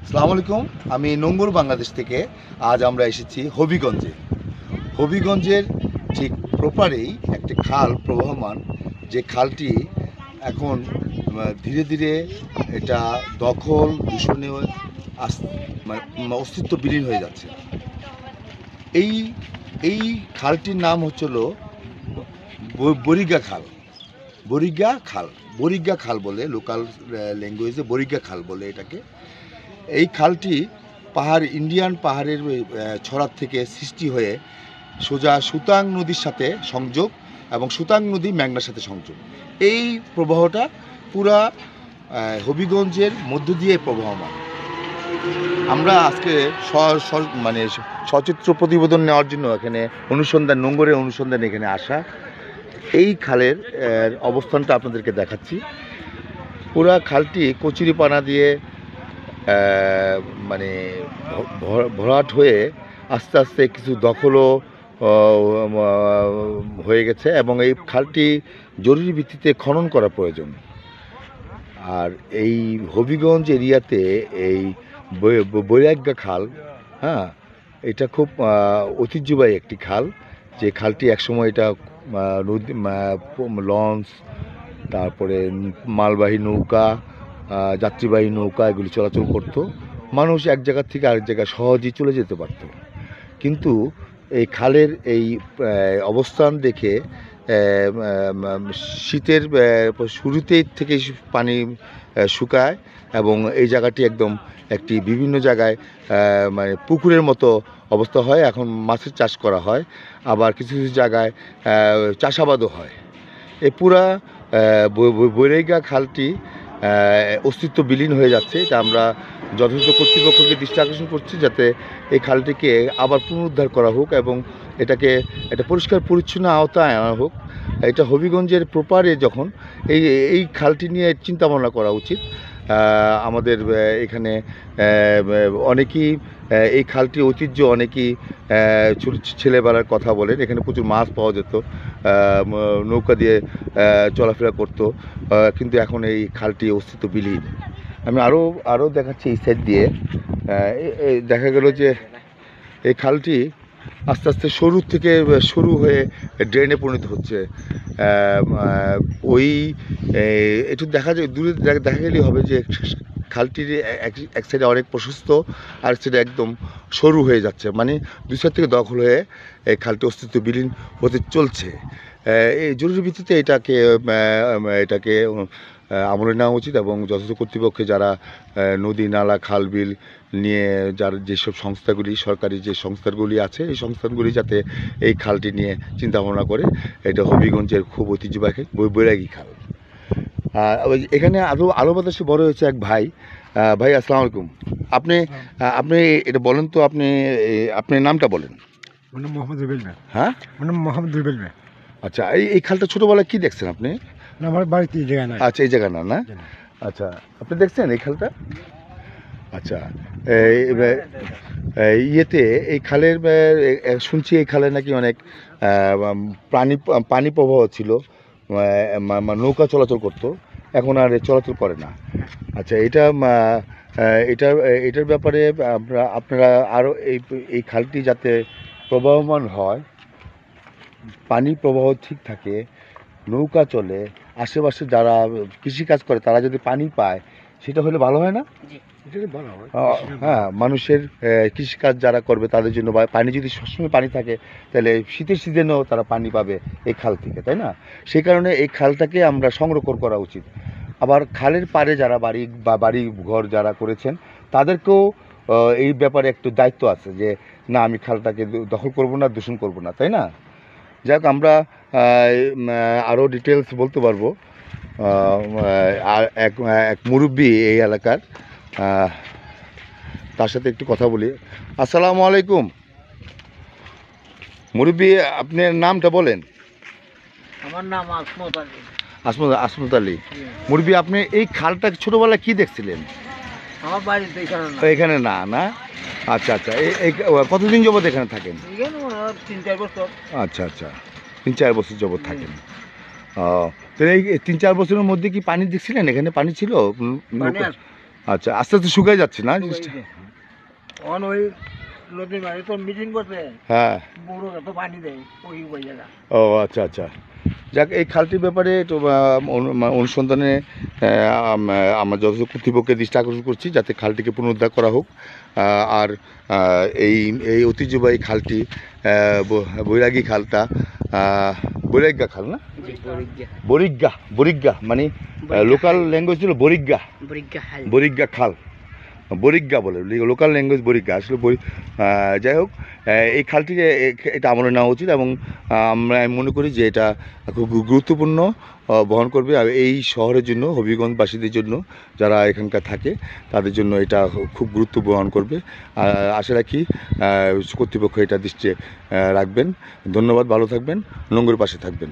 আসসালামু আলাইকুম। আমি নোঙ্গর বাংলাদেশ থেকে। আজ আমরা এসেছি হবিগঞ্জে। হবিগঞ্জের ঠিক প্রপারেই একটি খাল প্রবহমান, যে খালটি এখন ধীরে ধীরে এটা দখল দূষণে মানে অস্তিত্ব বিলীন হয়ে যাচ্ছে। এই এই খালটির নাম হচ্ছিল বরিগা খাল। বরিগা খাল বরিগা খাল বলে, লোকাল ল্যাঙ্গুয়েজে বরিগা খাল বলে এটাকে। এই খালটি ইন্ডিয়ান পাহাড়ের ছড়ার থেকে সৃষ্টি হয়ে সোজা সুতাং নদীর সাথে সংযোগ, এবং সুতাং নদী মেঘনার সাথে সংযোগ। এই প্রবাহটা পুরা হবিগঞ্জের মধ্য দিয়ে প্রবাহমান। আমরা আজকে মানে সচিত্র প্রতিবেদন নেওয়ার জন্য এখানে নোঙ্গরের অনুসন্ধান এখানে আসা। এই খালের অবস্থানটা আপনাদেরকে দেখাচ্ছি। পুরা খালটি কচুরিপানা দিয়ে মানে ভরাট হয়ে আস্তে আস্তে কিছু দখলও হয়ে গেছে, এবং এই খালটি জরুরি ভিত্তিতে খনন করা প্রয়োজন। আর এই হবিগঞ্জ এরিয়াতে এই বৈরাগ্যা খাল, হ্যাঁ, এটা খুব ঐতিহ্যবাহী একটি খাল। যে খালটি একসময় এটা নদী, লঞ্চ, তারপরে মালবাহী নৌকা, যাত্রীবাহী নৌকা এগুলি চলাচল করত। মানুষ এক জায়গা থেকে আরেক জায়গায় সহজেই চলে যেতে পারত। কিন্তু এই খালের এই অবস্থান দেখে শীতের শুরুতেই থেকে পানি শুকায়, এবং এই জায়গাটি একদম একটি বিভিন্ন জায়গায় মানে পুকুরের মতো অবস্থা হয়। এখন মাছের চাষ করা হয়, আবার কিছু কিছু জায়গায় চাষাবাদও হয়। এই পুরা বৈরাগ্যা খালটি অস্তিত্ব বিলীন হয়ে যাচ্ছে। এটা আমরা যথাযথ কর্তৃপক্ষকে দৃষ্টি আকর্ষণ করছি, যাতে এই খালটিকে আবার পুনরুদ্ধার করা হোক এবং এটাকে একটা পরিষ্কার পরিচ্ছন্ন আওতায় আনা হোক। এটা হবিগঞ্জের প্রপারে যখন এই এই খালটি নিয়ে চিন্তা ভাবনা করা উচিত। আমাদের এখানে অনেকেই এই খালটির ঐতিহ্য, অনেকেই ছেলেবেলার কথা বলেন। এখানে প্রচুর মাছ পাওয়া যেত, নৌকা দিয়ে চলাফেরা করতো, কিন্তু এখন এই খালটি অস্তিত্ব বিলীন। আমি আরও দেখাচ্ছি এই সাইড দিয়ে। দেখা গেল যে এই খালটি আস্তে আস্তে শুরু হয়ে ড্রেনে পরিণত হচ্ছে। ওই একটু দূরে দেখা গেলেই হবে যে খালটির এক সাইডে অনেক প্রশস্ত, আর সাইডে একদম সরু হয়ে যাচ্ছে। মানে দুই সাইড থেকে দখল হয়ে এই খালটি অস্তিত্ব বিলীন হতে চলছে। এই জরুরি ভিত্তিতে এটাকে আমলে নেওয়া উচিত, এবং যথাযথ কর্তৃপক্ষে যারা নদী, নালা, খাল, বিল নিয়ে যেসব সংস্থাগুলি, সরকারি যে সংস্থাগুলি আছে, এই সংস্থাগুলি যাতে এই খালটি নিয়ে চিন্তা ভাবনা করে। এটা হবিগঞ্জের খুব ঐতিহ্যবাহী বৈরাগী খাল। এখানে আলো বাতাসে বড় হয়েছে এক ভাই। ভাই, আসসালামু আলাইকুম। আপনি আপনি এটা বলেন তো, আপনার নামটা বলেন। মোহাম্মদ রুবেল মিয়া। হ্যাঁ, মোহাম্মদ রুবেল মিয়া। আচ্ছা, এই খালটা ছোটোবেলায় কী দেখছেন আপনি? আমার বাড়িতে এই জায়গা না। আচ্ছা, এই জায়গা না? আচ্ছা, আপনি দেখছেন এই খালটা? আচ্ছা, ইয়েতে এই খালের শুনছি এই খালে নাকি অনেক পানি প্রবাহ ছিল, নৌকা চলাচল করতো, এখন আর চলাচল করে না। আচ্ছা, এটার ব্যাপারে আপনারা আরও এই খালটি যাতে প্রবাহমান হয়, পানি প্রবাহ ঠিক থাকে, নৌকা চলে, আশেপাশে যারা কৃষিকাজ করে তারা যদি পানি পায়, সেটা হলে ভালো হয় না? হ্যাঁ, মানুষের কৃষিকাজ যারা করবে তাদের জন্য পানি, যদি সবসময় পানি থাকে, তাহলে শীতের সিজনেও তারা পানি পাবে এই খাল থেকে, তাই না? সেই কারণে এই খালটাকে আমরা সংরক্ষণ করা উচিত। আবার খালের পাড়ে যারা বাড়ি ঘর যারা করেছেন, তাদেরকেও এই ব্যাপারে একটু দায়িত্ব আছে, যে না, আমি খালটাকে দখল করব না, দূষণ করব না, তাই না? যাক, আমরা আরও ডিটেলস বলতে পারবো। আর এক মুরব্বী এই এলাকার, তার সাথে একটু কথা বলি। আসসালামু আলাইকুম মুরব্বী, আপনার নামটা বলেন। আমার নাম আসমত আলী। আসমত আলী। মুরব্বী, আপনি এই খালটা ছোটোবেলায় কি দেখছিলেন? আমার বাড়িতে এখানে না? আচ্ছা, এই কতদিন যাবত এখানে থাকেন? 3-4 বছর। আচ্ছা, 3-4 বছর যাবত থাকেন। তাহলে এই 3-4 বছরের মধ্যে কি পানি দেখছিলেন? এখানে পানি ছিল? আচ্ছা, আস্তে আস্তে শুকাই যাচ্ছে না জিনিসটা? অন ওই নদীর মাঝে তো মিটিং করতে হ্যাঁ। বড় এত পানি দেয় ওই ওই জায়গা। ও আচ্ছা আচ্ছা। যাক, এই খালটির ব্যাপারে একটু অনুসন্ধানে আমরা যথেষ্ট কর্তৃপক্ষের দৃষ্টি আকর্ষণ করছি যাতে খালটিকে পুনরুদ্ধার করা হোক। আর এই এই ঐতিহ্যবাহী খালটি বৈরাগী খালটা, বৈরাগ্যা খাল না, বরিগ্গা, বরিগ্গা মানে লোকাল ল্যাঙ্গুয়েজ ছিল বরিগ্গা, বরিগ্গা খাল, বরিগ্গা বলে লোকাল ল্যাঙ্গুয়েজ বরিগ্গা। আসলে যাই হোক, এই খালটিকে এটা আমলে নেওয়া উচিত এবং আমি মনে করি যে এটা খুব গুরুত্বপূর্ণ বহন করবে আর এই শহরের জন্য, হবিগঞ্জবাসীদের জন্য যারা এখানকার থাকে তাদের জন্য এটা খুব গুরুত্ব বহন করবে। আশা রাখি কর্তৃপক্ষ এটা দৃষ্টি রাখবেন। ধন্যবাদ, ভালো থাকবেন, নোঙ্গর পাশে থাকবেন।